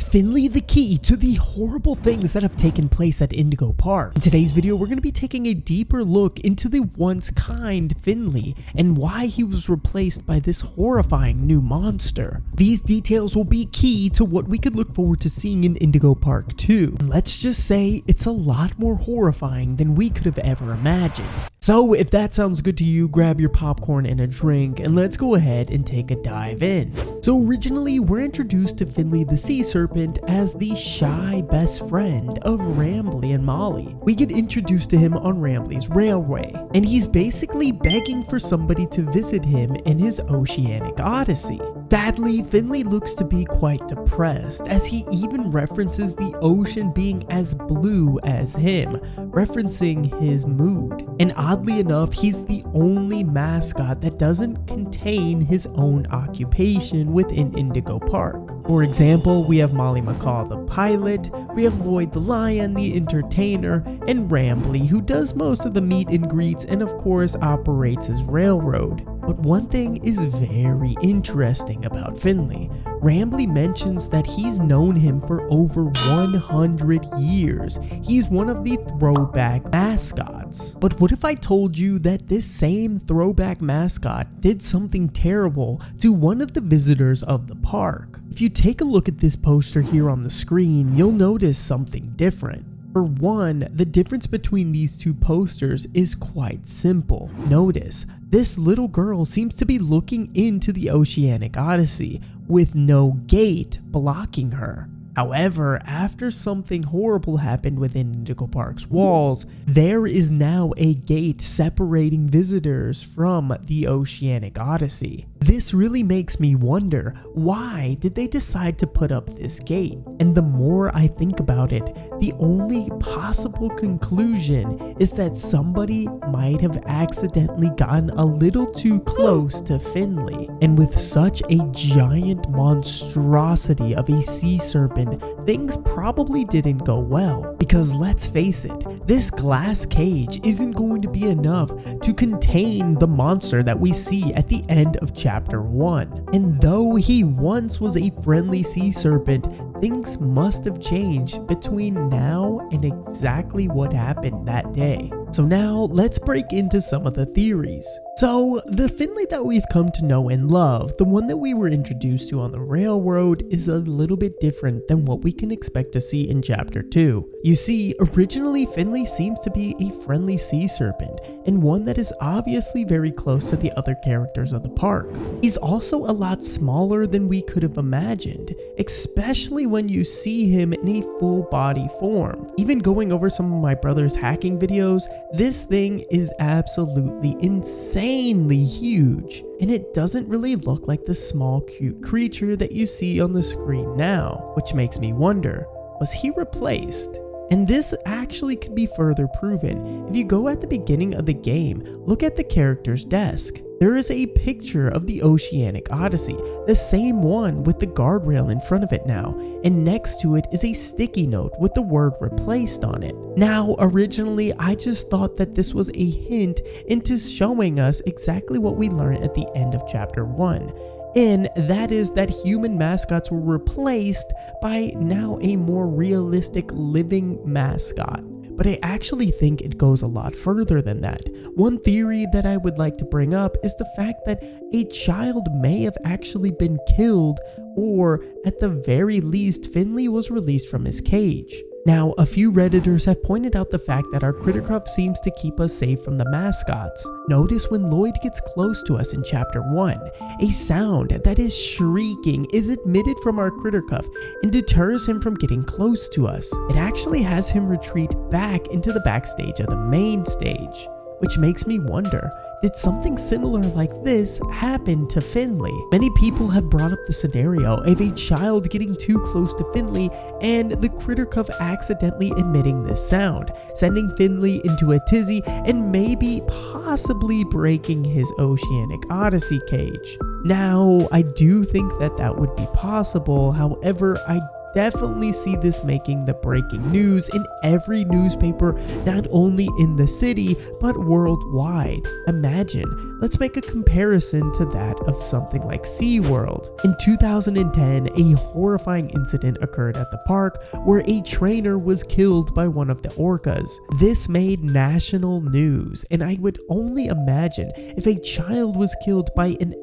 Finley the key to the horrible things that have taken place at Indigo Park? In today's video, we're going to be taking a deeper look into the once kind Finley and why he was replaced by this horrifying new monster. These details will be key to what we could look forward to seeing in Indigo Park 2. And let's just say it's a lot more horrifying than we could have ever imagined. So if that sounds good to you, grab your popcorn and a drink and let's go ahead and take a dive in. So originally, we're introduced to Finley the sea serpent as the shy best friend of Rambley and Molly. We get introduced to him on Rambley's railway, and he's basically begging for somebody to visit him in his oceanic odyssey. Sadly, Finley looks to be quite depressed, as he even references the ocean being as blue as him, referencing his mood. And oddly enough, he's the only mascot that doesn't contain his own occupation within Indigo Park. For example, we have Molly McCall the pilot, we have Lloyd the lion, the entertainer, and Rambley, who does most of the meet and greets and of course operates his railroad. But one thing is very interesting about Finley. Rambley mentions that he's known him for over 100 years. He's one of the throwback mascots. But what if I told you that this same throwback mascot did something terrible to one of the visitors of the park? If you take a look at this poster here on the screen, you'll notice something different. For one, the difference between these two posters is quite simple. Notice, this little girl seems to be looking into the oceanic odyssey with no gate blocking her. However, after something horrible happened within Indigo Park's walls, there is now a gate separating visitors from the oceanic odyssey. This really makes me wonder, why did they decide to put up this gate? And the more I think about it, the only possible conclusion is that somebody might have accidentally gotten a little too close to Finley. And with such a giant monstrosity of a sea serpent, things probably didn't go well. Because let's face it, this glass cage isn't going to be enough to contain the monster that we see at the end of Chapter 1. And though he once was a friendly sea serpent, things must have changed between now and exactly what happened that day. So now let's break into some of the theories. So the Finley that we've come to know and love, the one that we were introduced to on the railroad, is a little bit different than what we can expect to see in Chapter 2. You see, originally Finley seems to be a friendly sea serpent, and one that is obviously very close to the other characters of the park. He's also a lot smaller than we could have imagined, especially when you see him in a full body form. Even going over some of my brother's hacking videos, this thing is absolutely insanely huge, and it doesn't really look like the small cute creature that you see on the screen now, which makes me wonder, was he replaced? And this actually could be further proven. If you go at the beginning of the game, look at the character's desk. There is a picture of the Oceanic Odyssey, the same one with the guardrail in front of it now, and next to it is a sticky note with the word replaced on it. Now, originally, I just thought that this was a hint into showing us exactly what we learned at the end of Chapter 1. And that is that human mascots were replaced by now a more realistic living mascot. But I actually think it goes a lot further than that. One theory that I would like to bring up is the fact that a child may have actually been killed, or at the very least, Finley was released from his cage. Now, a few Redditors have pointed out the fact that our Crittercraft seems to keep us safe from the mascots. Notice when Lloyd gets close to us in Chapter 1, a sound that is shrieking is emitted from our Crittercraft and deters him from getting close to us. It actually has him retreat back into the backstage of the main stage, which makes me wonder, did something similar like this happen to Finley? Many people have brought up the scenario of a child getting too close to Finley and the Crittercuff accidentally emitting this sound, sending Finley into a tizzy and maybe possibly breaking his Oceanic Odyssey cage. Now, I do think that that would be possible, however, I definitely see this making the breaking news in every newspaper, not only in the city, but worldwide. Imagine, let's make a comparison to that of something like SeaWorld. In 2010, a horrifying incident occurred at the park where a trainer was killed by one of the orcas. This made national news, and I would only imagine if a child was killed by an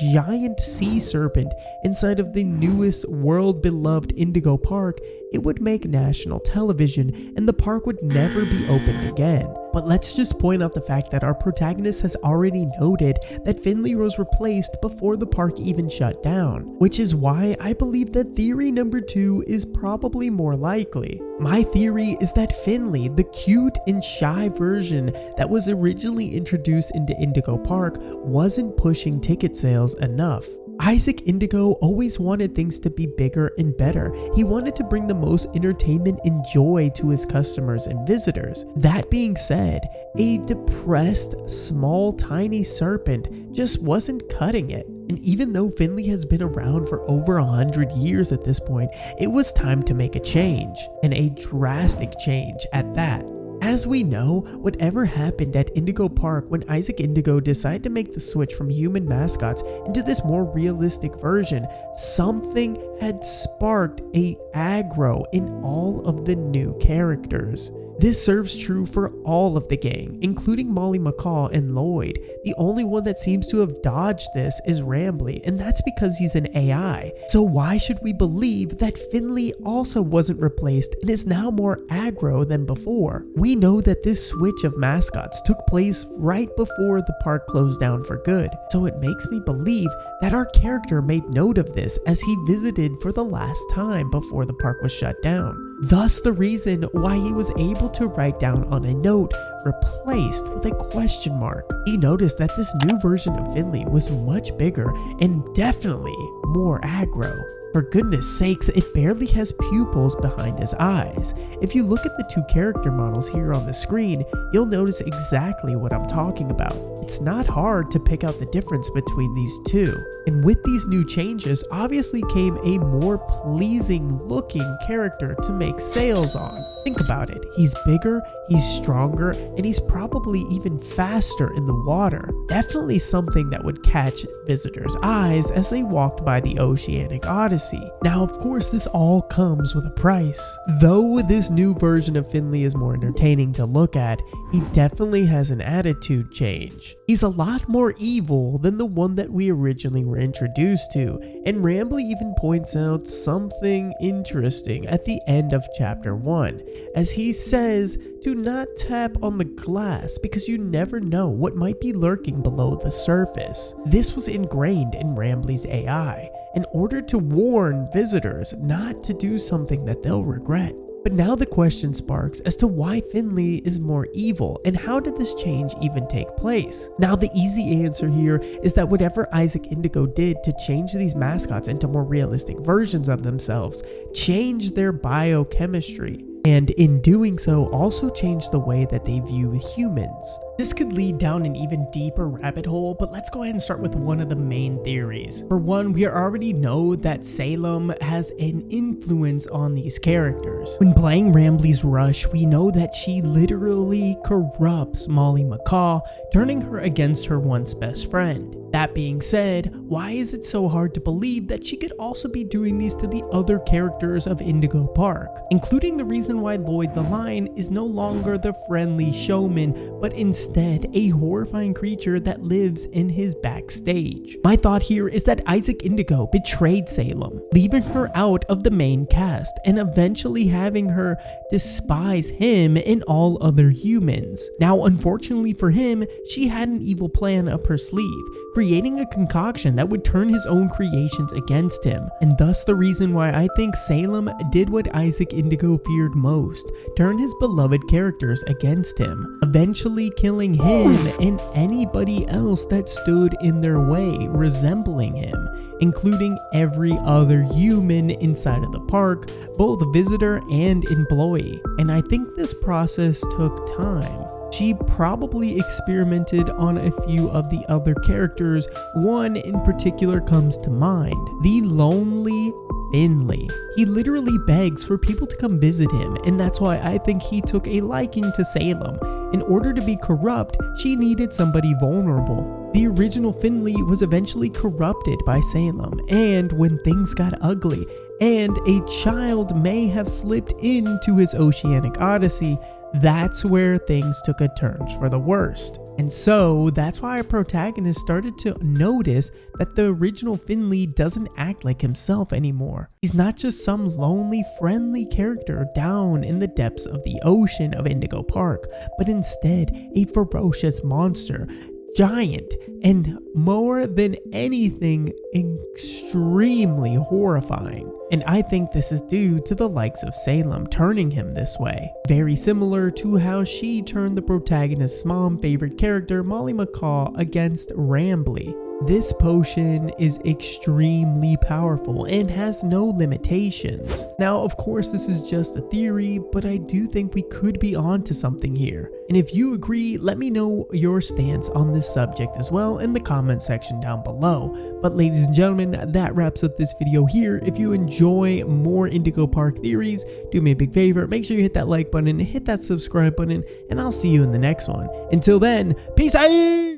giant sea serpent inside of the newest world-beloved Indigo Park, it would make national television and the park would never be opened again. But let's just point out the fact that our protagonist has already noted that Finley was replaced before the park even shut down, which is why I believe that theory number 2 is probably more likely. My theory is that Finley, the cute and shy version that was originally introduced into Indigo Park, wasn't pushing ticket sales enough. Isaac Indigo always wanted things to be bigger and better. He wanted to bring the most entertainment and joy to his customers and visitors. That being said, a depressed, small, tiny serpent just wasn't cutting it. And even though Finley has been around for over 100 years at this point, it was time to make a change, and a drastic change at that. As we know, whatever happened at Indigo Park when Isaac Indigo decided to make the switch from human mascots into this more realistic version, something had sparked a aggro in all of the new characters. This serves true for all of the gang, including Molly McCall and Lloyd. The only one that seems to have dodged this is Rambley, and that's because he's an AI. So why should we believe that Finley also wasn't replaced and is now more aggro than before? We know that this switch of mascots took place right before the park closed down for good, so it makes me believe that our character made note of this as he visited for the last time before the park was shut down. Thus the reason why he was able to write down on a note, replaced with a question mark. He noticed that this new version of Finley was much bigger and definitely more aggro. For goodness sakes, it barely has pupils behind his eyes. If you look at the two character models here on the screen, you'll notice exactly what I'm talking about. It's not hard to pick out the difference between these two. And with these new changes, obviously came a more pleasing looking character to make sales on. Think about it, he's bigger, he's stronger, and he's probably even faster in the water. Definitely something that would catch visitors' eyes as they walked by the Oceanic Odyssey. Now, of course, this all comes with a price. Though this new version of Finley is more entertaining to look at, he definitely has an attitude change. He's a lot more evil than the one that we originally were introduced to, and Rambley even points out something interesting at the end of chapter 1, as he says, "Do not tap on the glass because you never know what might be lurking below the surface." This was ingrained in Rambley's AI in order to warn visitors not to do something that they'll regret. But now the question sparks as to why Finley is more evil and how did this change even take place? Now the easy answer here is that whatever Isaac Indigo did to change these mascots into more realistic versions of themselves changed their biochemistry, and in doing so also changed the way that they view humans. This could lead down an even deeper rabbit hole, but let's go ahead and start with one of the main theories. For one, we already know that Salem has an influence on these characters. When playing Rambley's Rush, we know that she literally corrupts Molly McCall, turning her against her once best friend. That being said, why is it so hard to believe that she could also be doing these to the other characters of Indigo Park, including the reason why Lloyd the Lion is no longer the friendly showman, but instead a horrifying creature that lives in his backstage? My thought here is that Isaac Indigo betrayed Salem, leaving her out of the main cast and eventually having her despise him and all other humans. Now, unfortunately for him, she had an evil plan up her sleeve, creating a concoction that would turn his own creations against him, and thus the reason why I think Salem did what Isaac Indigo feared most, turn his beloved characters against him, eventually killing him and anybody else that stood in their way resembling him, including every other human inside of the park, both visitor and employee. And I think this process took time. She probably experimented on a few of the other characters. One in particular comes to mind, the lonely Finley. He literally begs for people to come visit him, and that's why I think he took a liking to Salem. In order to be corrupt, she needed somebody vulnerable. The original Finley was eventually corrupted by Salem, and when things got ugly, and a child may have slipped into his oceanic odyssey, that's where things took a turn for the worst. And so that's why our protagonist started to notice that the original Finley doesn't act like himself anymore. He's not just some lonely, friendly character down in the depths of the ocean of Indigo Park, but instead a ferocious monster, giant, and more than anything, extremely horrifying. And I think this is due to the likes of Salem turning him this way. Very similar to how she turned the protagonist's mom favorite character, Molly McCaw, against Rambley. This potion is extremely powerful and has no limitations. Now, of course, this is just a theory, but I do think we could be onto something here. And if you agree, let me know your stance on this subject as well in the comment section down below. But ladies and gentlemen, that wraps up this video here. If you enjoy more Indigo Park theories, do me a big favor, make sure you hit that like button, hit that subscribe button, and I'll see you in the next one. Until then, peace out!